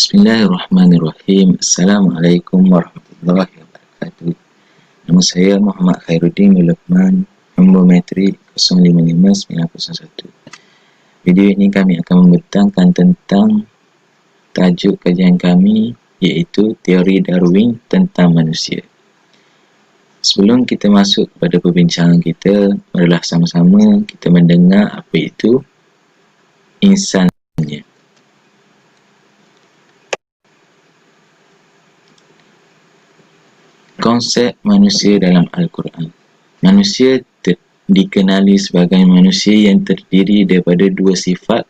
Bismillahirrahmanirrahim. Assalamualaikum warahmatullahi wabarakatuh. Nama saya Muhammad Khairuddin Luqman, nombor matrik 055901. Video ini kami akan membentangkan tentang tajuk kajian kami, iaitu teori Darwin tentang manusia. Sebelum kita masuk kepada perbincangan kita, marilah sama-sama kita mendengar apa itu insan. Konsep manusia dalam Al-Quran. Manusia dikenali sebagai manusia yang terdiri daripada dua sifat,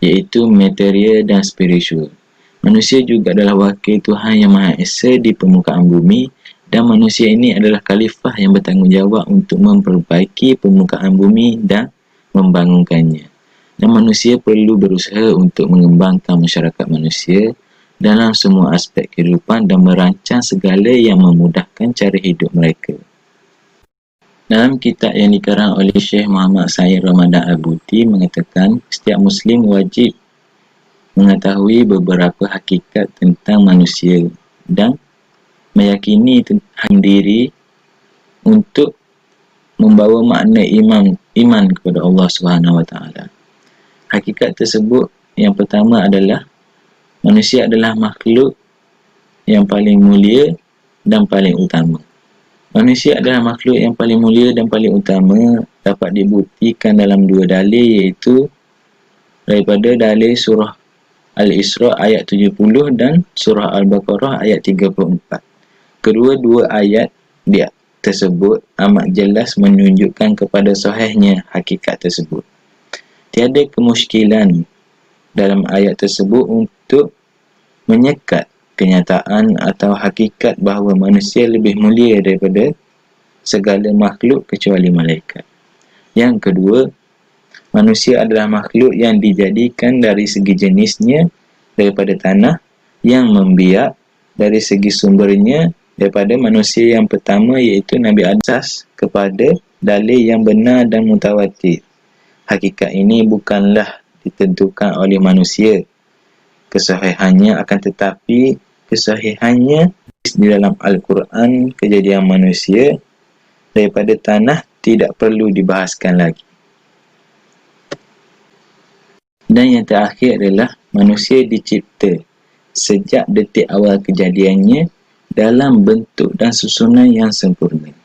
iaitu material dan spiritual. Manusia juga adalah wakil Tuhan Yang Maha Esa di permukaan bumi, dan manusia ini adalah khalifah yang bertanggungjawab untuk memperbaiki permukaan bumi dan membangunkannya. Dan manusia perlu berusaha untuk mengembangkan masyarakat manusia dalam semua aspek kehidupan dan merancang segala yang memudahkan cara hidup mereka. Dalam kitab yang dikarang oleh Syekh Muhammad Said Ramadan Al-Buti mengatakan, setiap Muslim wajib mengetahui beberapa hakikat tentang manusia dan meyakini tentang diri untuk membawa makna iman kepada Allah SWT. Hakikat tersebut yang pertama adalah manusia adalah makhluk yang paling mulia dan paling utama. Manusia adalah makhluk yang paling mulia dan paling utama dapat dibuktikan dalam dua dalil, iaitu daripada dalil surah Al-Isra ayat 70 dan surah Al-Baqarah ayat 34. Kedua-dua ayat tersebut amat jelas menunjukkan kepada sahihnya hakikat tersebut. Tiada kemusykilan dalam ayat tersebut untuk menyekat kenyataan atau hakikat bahawa manusia lebih mulia daripada segala makhluk kecuali malaikat. Yang kedua, manusia adalah makhluk yang dijadikan dari segi jenisnya daripada tanah, yang membiak dari segi sumbernya daripada manusia yang pertama, iaitu Nabi Adam, kepada dalil yang benar dan mutawatir. Hakikat ini bukanlah ditentukan oleh manusia kesahihannya, akan tetapi kesahihannya di dalam Al-Quran. Kejadian manusia daripada tanah tidak perlu dibahaskan lagi. Dan yang terakhir adalah manusia dicipta sejak detik awal kejadiannya dalam bentuk dan susunan yang sempurna.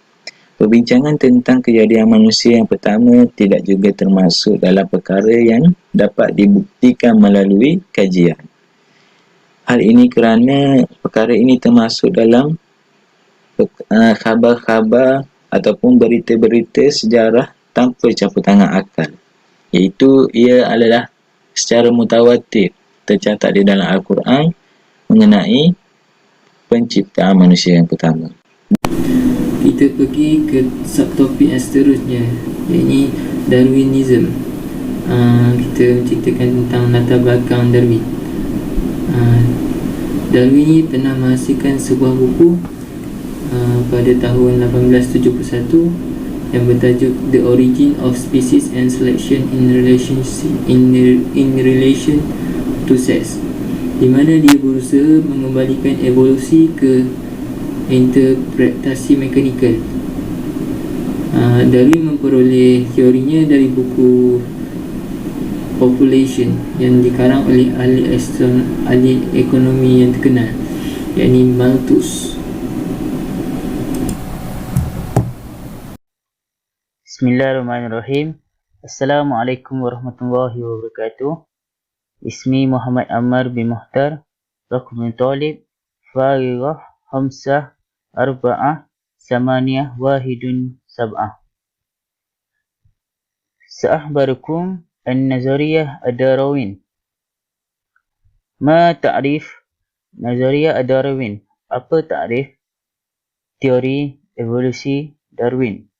Perbincangan tentang kejadian manusia yang pertama tidak juga termasuk dalam perkara yang dapat dibuktikan melalui kajian. Hal ini kerana perkara ini termasuk dalam khabar-khabar ataupun berita-berita sejarah tanpa campur tangan akal, iaitu ia adalah secara mutawatir tercatat di dalam Al-Quran mengenai penciptaan manusia yang pertama. Kita pergi ke subtopik yang seterusnya, iaitu Darwinism. Kita ceritakan tentang latar belakang Darwin. Darwin ini pernah menghasilkan sebuah buku pada tahun 1871 yang bertajuk The Origin of Species and Selection in Relation to Sex, di mana dia berusaha mengembalikan evolusi ke interpretasi mekanikal. Darwin memperoleh teorinya dari buku Population yang dikarang oleh ahli ekonomi yang terkenal, yakni Malthus. Bismillahirrahmanirrahim. Assalamualaikum warahmatullahi wabarakatuh. Ismi Muhammad Ammar bin Muhtar, Raqm Talib, Farigah, Hamsah, Arba'ah, Samaniyah, Wahidun, Sab'ah. Sa'ahbarukum An-Nazariyah Ad-Darwin. Ma ta'rif Nazariyah Ad-Darwin? Apa ta'rif teori evolusi Darwin?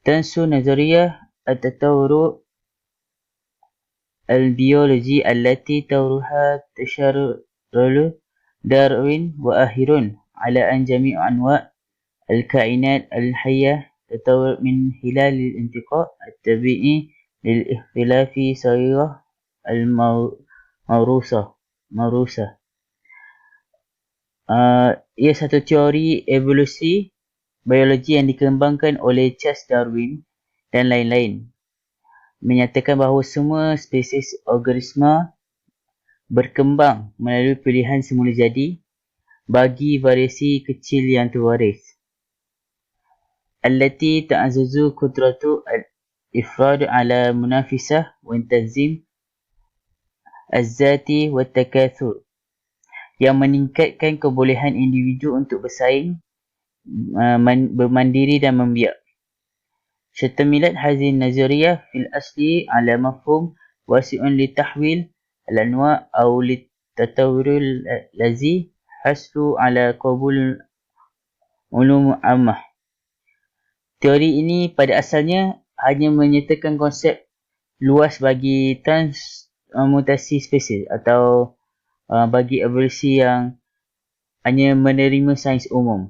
Tansu Nazariyah At-Tatawur Al-Biologi allati tawruha tasharrulu Darwin wa akhirun ala an jami'u anwa' al-kainat al-hayyah تطور من خلال الانتقاء الطبيعي للاختلاف صغيرة Maurusa. Ia satu teori evolusi biologi yang dikembangkan oleh Charles Darwin dan lain-lain, menyatakan bahawa semua spesies organisma berkembang melalui pilihan semula jadi bagi variasi kecil yang terwaris. Allati ta'azzuzu qudratu al-ifrad ala munafisah wa tanzim az-zati wa takathur, yang meningkatkan kebolehan individu untuk bersaing, bermandiri dan membiak. Syatamilat hazin nazariyah fil asli ala mafhum wasi'un li tahwil al-anwa' aw li tatawurul lazi haslu ala qabul ulum ammah. Teori ini pada asalnya hanya menyatakan konsep luas bagi transmutasi spesies atau bagi evolusi yang hanya menerima sains umum.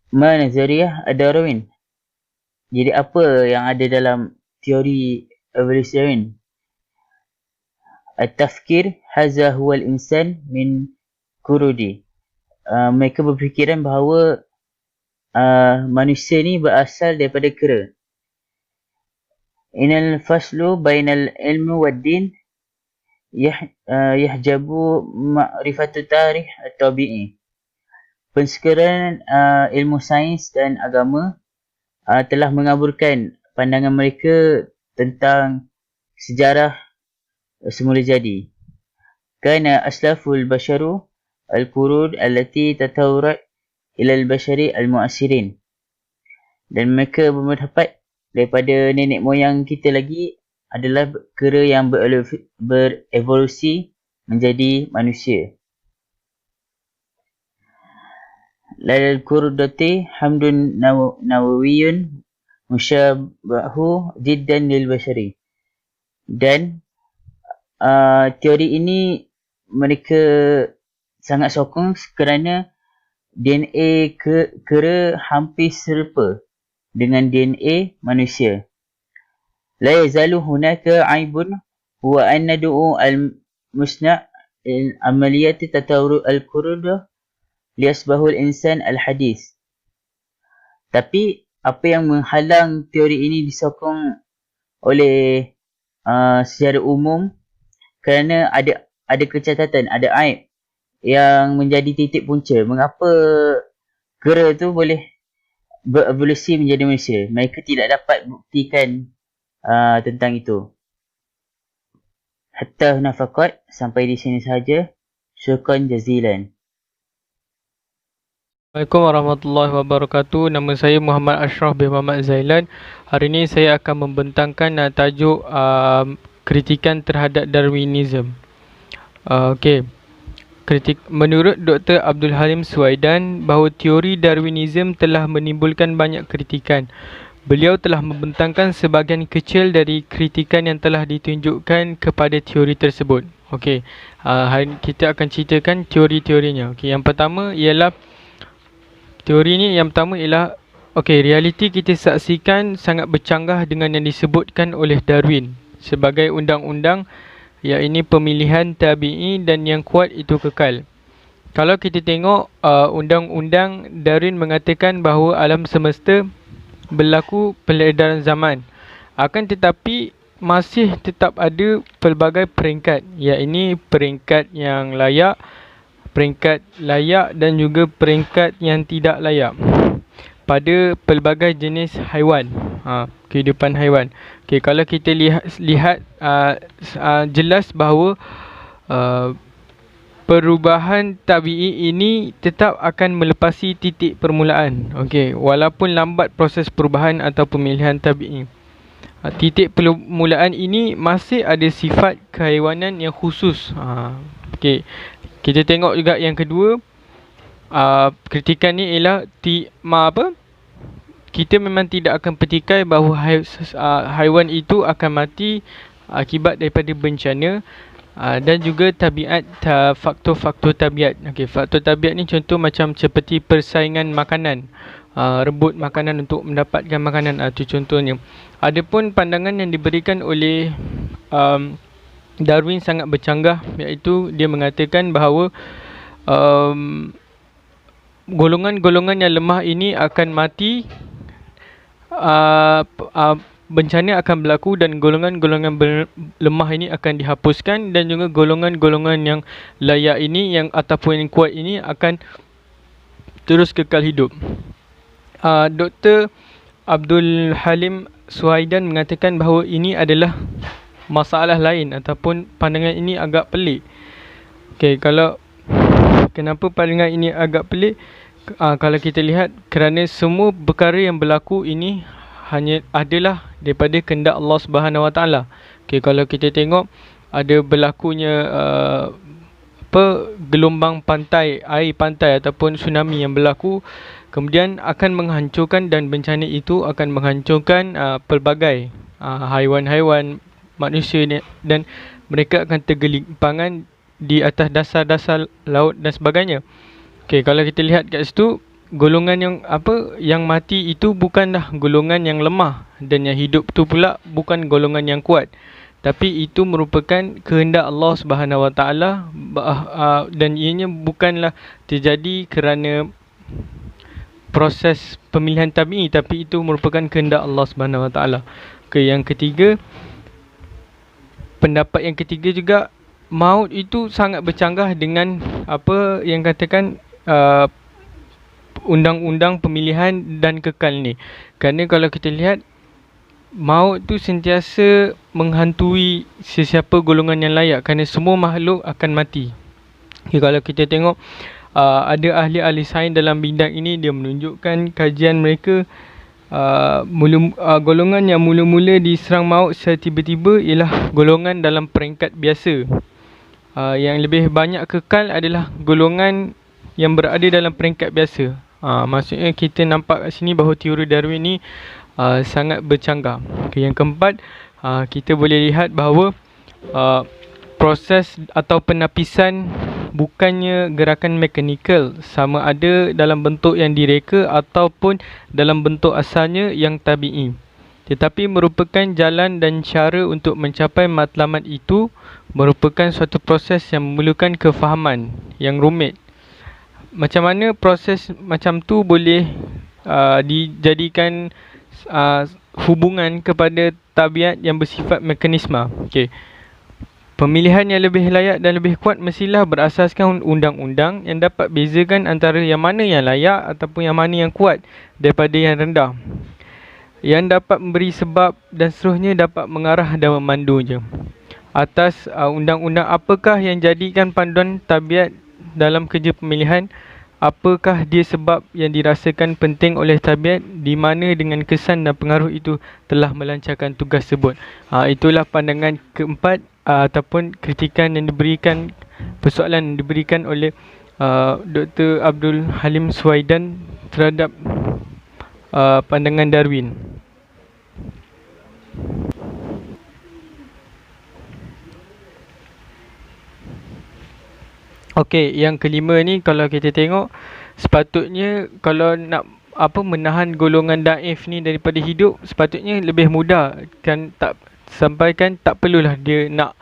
Nazariyah Darwin. Jadi apa yang ada dalam teori evolusi Darwin? At-tafkir hadza huwa al-insan min kurudi. Mereka berfikiran bahawa manusia ni berasal daripada kera. Inal faslu bainal ilmu wad din yahjabu ma'rifatu tarikh at-tabi'i. Persekerahan ilmu sains dan agama telah mengaburkan pandangan mereka tentang sejarah semula jadi. Kana aslaful basharu al-qurud allati tatawrat ila al-bashari al-mu'asirin. Dan mereka berpendapat daripada nenek moyang kita lagi adalah kera yang berevolusi menjadi manusia. Lal qurdati hamdun nawawiyun musyabahu jiddan lil bashari. Dan teori ini mereka sangat sokong kerana DNA kera hampir serupa dengan DNA manusia. La yazalu hunaka aibun huwa an nad'u al-musna' amaliyati tatawur al-qurud liasbahul insan al-hadis. Tapi apa yang menghalang teori ini disokong oleh secara umum kerana ada kecacatan, ada aib yang menjadi titik punca mengapa kera tu boleh berevolusi menjadi manusia. Mereka tidak dapat buktikan tentang itu. Hatta huna faqat, sampai di sini sahaja. Syukran jazilan. Assalamualaikum warahmatullahi wabarakatuh. Nama saya Muhammad Ashraf bin Muhammad Zailan. Hari ini saya akan membentangkan tajuk kritikan terhadap Darwinism. Menurut Dr. Abdul Halim Suwaidan, bahawa teori Darwinism telah menimbulkan banyak kritikan. Beliau telah membentangkan sebahagian kecil dari kritikan yang telah ditunjukkan kepada teori tersebut. Hari kita akan ceritakan teori-teorinya. Yang pertama ialah realiti kita saksikan sangat bercanggah dengan yang disebutkan oleh Darwin sebagai undang-undang, iaitu pemilihan tabi'i dan yang kuat itu kekal. Kalau kita tengok undang-undang Darwin mengatakan bahawa alam semesta berlaku peredaran zaman, akan tetapi masih tetap ada pelbagai peringkat, iaitu peringkat yang layak, peringkat layak dan juga peringkat yang tidak layak pada pelbagai jenis haiwan, kehidupan haiwan. Kalau kita lihat jelas bahawa perubahan tabi'i ini tetap akan melepasi titik permulaan. Walaupun lambat proses perubahan atau pemilihan tabi'i, titik permulaan ini masih ada sifat kehaiwanan yang khusus. Kita tengok juga yang kedua, kritikan ni ialah kita memang tidak akan petikai bahawa haiwan itu akan mati akibat daripada bencana. Dan juga tabiat, faktor-faktor tabiat. Faktor tabiat ni contoh macam seperti persaingan makanan. rebut makanan untuk mendapatkan makanan. Itu contohnya. Adapun pandangan yang diberikan oleh Darwin sangat bercanggah, iaitu dia mengatakan bahawa golongan-golongan yang lemah ini akan mati, bencana akan berlaku, dan golongan-golongan lemah ini akan dihapuskan, dan juga golongan-golongan yang layak ini ataupun yang kuat ini akan terus kekal hidup. Dr. Abdul Halim Suhaidan mengatakan bahawa ini adalah masalah lain ataupun pandangan ini agak pelik. Kenapa pandangan ini agak pelik? Kalau kita lihat, kerana semua perkara yang berlaku ini hanya adalah daripada kehendak Allah Subhanahu Wa Taala. Kalau kita tengok ada berlakunya gelombang pantai, air pantai ataupun tsunami yang berlaku, kemudian akan menghancurkan, dan bencana itu akan menghancurkan pelbagai haiwan-haiwan, manusia, dan mereka akan tergelimpangan di atas dasar-dasar laut dan sebagainya. Kalau kita lihat kat situ, golongan yang mati itu bukanlah golongan yang lemah, dan yang hidup tu pula bukan golongan yang kuat, tapi itu merupakan kehendak Allah Subhanahu Wa Taala, dan ianya bukanlah terjadi kerana proses pemilihan tabi'i, tapi itu merupakan kehendak Allah Subhanahu Wa Taala. Yang ketiga, pendapat yang ketiga juga, maut itu sangat bercanggah dengan apa yang katakan undang-undang pemilihan dan kekal ni. Kerana kalau kita lihat, maut tu sentiasa menghantui sesiapa golongan yang layak, kerana semua makhluk akan mati. Kalau kita tengok, ada ahli-ahli sains dalam bidang ini, dia menunjukkan kajian mereka, golongan yang mula-mula diserang maut secara tiba-tiba ialah golongan dalam peringkat biasa. Yang lebih banyak kekal adalah golongan yang berada dalam peringkat biasa. Maksudnya kita nampak kat sini bahawa teori Darwin ni sangat bercanggah. Yang keempat, kita boleh lihat bahawa proses atau penapisan bukannya gerakan mekanikal, sama ada dalam bentuk yang direka ataupun dalam bentuk asalnya yang tabi'i, tetapi merupakan jalan dan cara untuk mencapai matlamat itu, merupakan suatu proses yang memerlukan kefahaman yang rumit. Macam mana proses macam tu boleh dijadikan hubungan kepada tabiat yang bersifat mekanisme. Pemilihan yang lebih layak dan lebih kuat mestilah berasaskan undang-undang yang dapat bezakan antara yang mana yang layak ataupun yang mana yang kuat daripada yang rendah, yang dapat memberi sebab dan seterusnya, dapat mengarah dan memandunya. Atas undang-undang apakah yang jadikan panduan tabiat dalam kerja pemilihan, apakah dia sebab yang dirasakan penting oleh tabiat, di mana dengan kesan dan pengaruh itu telah melancarkan tugas tersebut. Itulah pandangan keempat ataupun kritikan yang diberikan, persoalan yang diberikan oleh Dr. Abdul Halim Suhaidan terhadap pandangan Darwin. Yang kelima ni, kalau kita tengok, sepatutnya kalau nak menahan golongan daif ni daripada hidup, sepatutnya lebih mudah kan, tak perlulah dia nak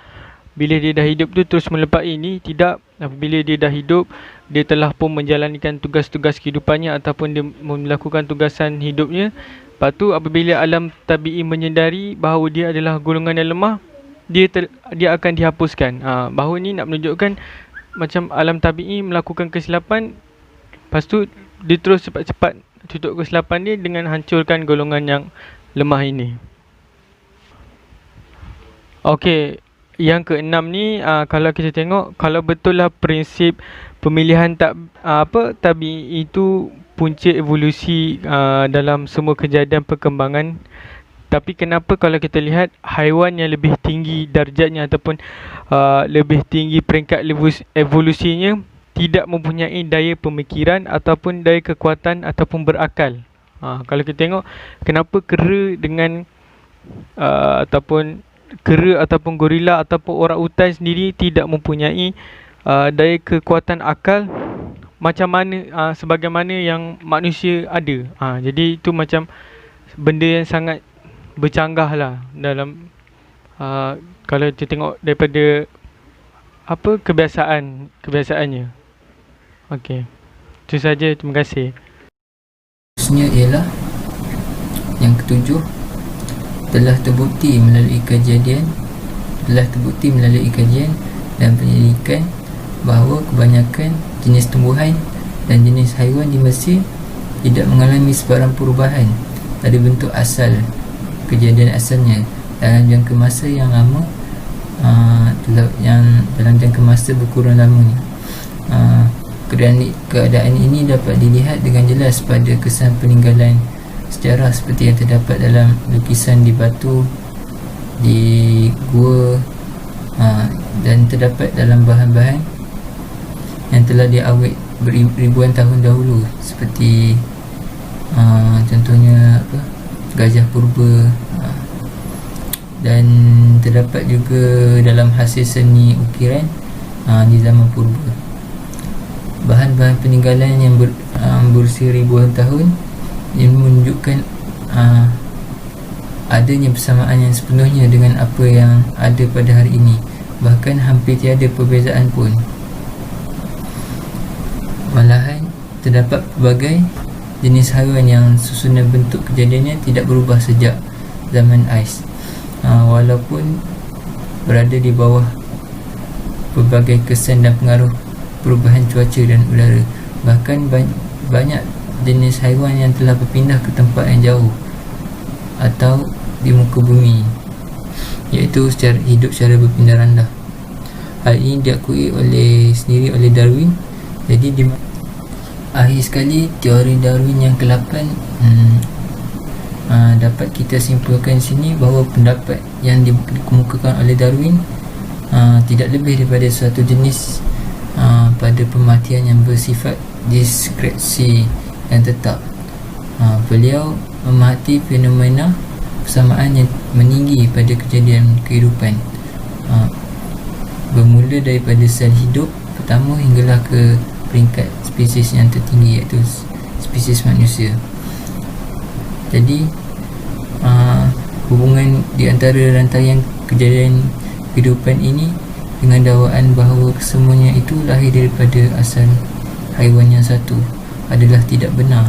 bila dia dah hidup tu terus melepai ini. Tidak, apabila dia dah hidup, dia telah pun menjalankan tugas-tugas kehidupannya ataupun dia melakukan tugasan hidupnya. Lepas tu apabila alam tabi'i menyedari bahawa dia adalah golongan yang lemah, dia akan dihapuskan. Bahawa ni nak menunjukkan macam alam tabi'i melakukan kesilapan, lepas tu dia terus cepat-cepat tutup kesilapan dia dengan hancurkan golongan yang lemah ini. Yang keenam ni, kalau kita tengok, kalau betul lah prinsip pemilihan tabi'i itu punca evolusi dalam semua kejadian perkembangan, tapi kenapa kalau kita lihat haiwan yang lebih tinggi darjatnya ataupun lebih tinggi peringkat evolusinya tidak mempunyai daya pemikiran ataupun daya kekuatan ataupun berakal? Kalau kita tengok, kenapa kera dengan ataupun gorila ataupun orang utan sendiri tidak mempunyai daya kekuatan akal, macam mana sebagaimana yang manusia ada. Jadi itu macam benda yang sangat bercanggah lah dalam kalau kita tengok daripada kebiasaannya. Okey. Itu saja, terima kasih. Seterusnya ialah yang ketujuh, telah terbukti melalui kajian dan penyelidikan bahawa kebanyakan jenis tumbuhan dan jenis haiwan di Mesir tidak mengalami sebarang perubahan dari bentuk asal kejadian asalnya dalam jangka masa yang lama, dalam jangka masa berkurang lamanya. Keadaan ini dapat dilihat dengan jelas pada kesan peninggalan sejarah seperti yang terdapat dalam lukisan di batu, di gua, dan terdapat dalam bahan-bahan yang telah diawet ribuan tahun dahulu, seperti contohnya gajah purba, dan terdapat juga dalam hasil seni ukiran di zaman purba. Bahan-bahan peninggalan yang berusia ribuan tahun yang menunjukkan adanya persamaan yang sepenuhnya dengan apa yang ada pada hari ini. Bahkan hampir tiada perbezaan pun. Malahan terdapat pelbagai jenis haiwan yang susunan bentuk kejadiannya tidak berubah sejak zaman ais, walaupun berada di bawah pelbagai kesan dan pengaruh perubahan cuaca dan udara. Bahkan banyak jenis haiwan yang telah berpindah ke tempat yang jauh atau di muka bumi, iaitu hidup secara berpindah randah. Hal ini diakui sendiri oleh Darwin. Jadi akhir sekali, teori Darwin yang ke-8 dapat kita simpulkan sini bahawa pendapat yang dikemukakan oleh Darwin tidak lebih daripada suatu jenis pada pematian yang bersifat diskresi yang tetap. Beliau memerhati fenomena persamaan yang meninggi pada kejadian kehidupan, bermula daripada sel hidup pertama hinggalah ke peringkat spesies yang tertinggi, iaitu spesies manusia. Jadi hubungan di antara rantaian kejadian kehidupan ini dengan dakwaan bahawa kesemuanya itu lahir daripada asal haiwan yang satu adalah tidak benar.